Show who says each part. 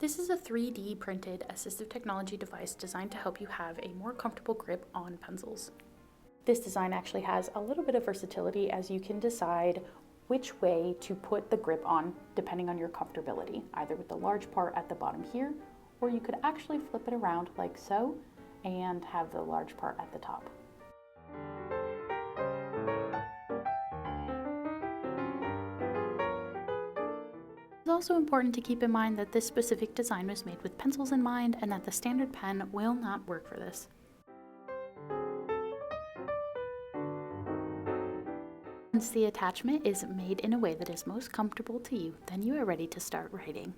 Speaker 1: This is a 3D printed assistive technology device designed to help you have a more comfortable grip on pencils. This design actually has a little bit of versatility as you can decide which way to put the grip on depending on your comfortability, either with the large part at the bottom here, or you could actually flip it around like so and have the large part at the top. It's also important to keep in mind that this specific design was made with pencils in mind and that the standard pen will not work for this. Once the attachment is made in a way that is most comfortable to you, then you are ready to start writing.